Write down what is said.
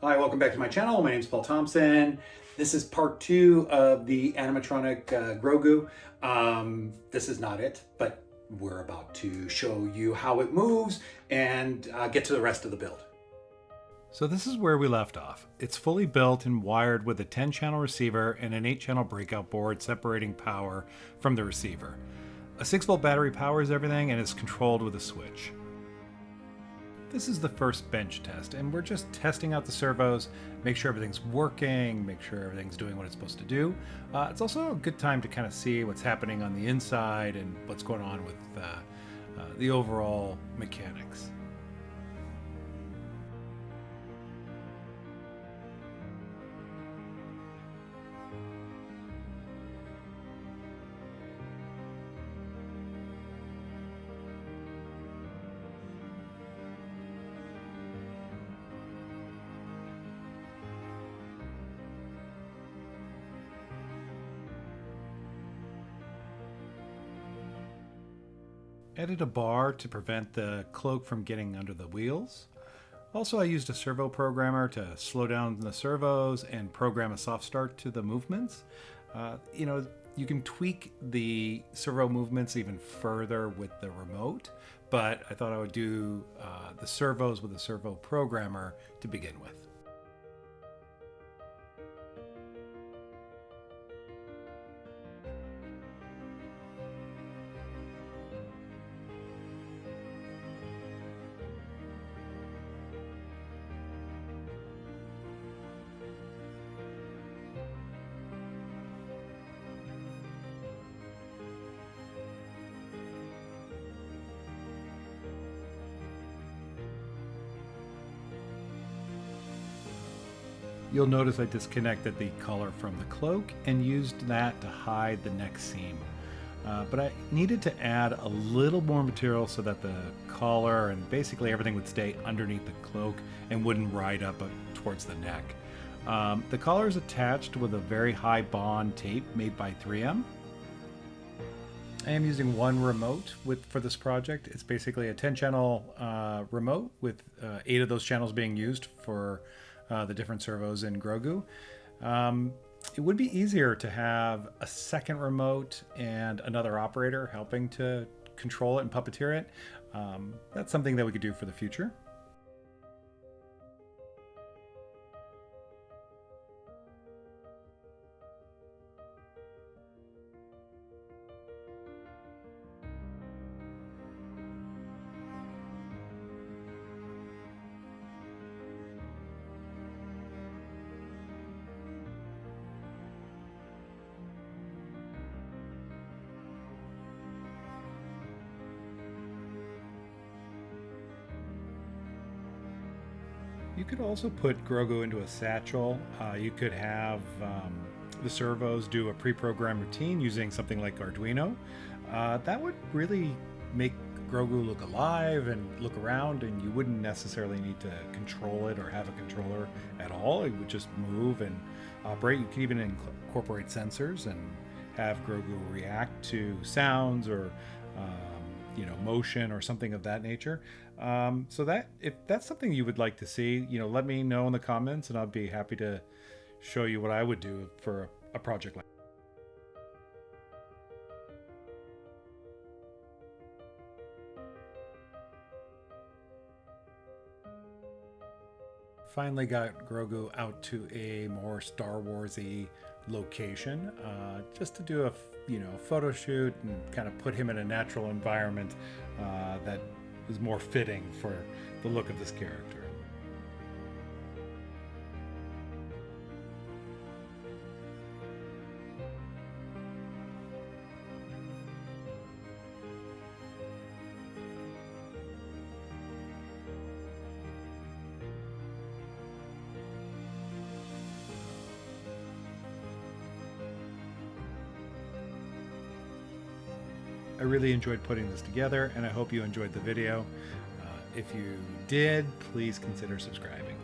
Hi, welcome back to my channel. My name is Paul Thompson. This is part 2 of the animatronic Grogu. This is not it, but we're about to show you how it moves and get to the rest of the build. So this is where we left off. It's fully built and wired with a 10-channel receiver and an 8-channel breakout board separating power from the receiver. A 6-volt battery powers everything and is controlled with a switch. This is the first bench test, and we're just testing out the servos, make sure everything's working, make sure everything's doing what it's supposed to do. It's also a good time to kind of see what's happening on the inside and what's going on with the overall mechanics. Added a bar to prevent the cloak from getting under the wheels. Also, I used a servo programmer to slow down the servos and program a soft start to the movements. You can tweak the servo movements even further with the remote, but I thought I would do the servos with a servo programmer to begin with. You'll notice I disconnected the collar from the cloak and used that to hide the neck seam. But I needed to add a little more material so that the collar and basically everything would stay underneath the cloak and wouldn't ride up towards the neck. The collar is attached with a very high bond tape made by 3M. I am using one remote for this project. It's basically a 10-channel remote with 8 of those channels being used for the different servos in Grogu. It would be easier to have a second remote and another operator helping to control it and puppeteer it. That's something that we could do for the future. You could also put Grogu into a satchel. You could have the servos do a pre-programmed routine using something like Arduino. That would really make Grogu look alive and look around, and you wouldn't necessarily need to control it or have a controller at all. It would just move and operate. You could even incorporate sensors and have Grogu react to sounds or motion or something of that nature. So that if that's something you would like to see, let me know in the comments, and I'll be happy to show you what I would do for a project like that. Finally got Grogu out to a more Star Wars-y location, just to do a photo shoot and kind of put him in a natural environment that is more fitting for the look of this character. I really enjoyed putting this together, and I hope you enjoyed the video. If you did, please consider subscribing.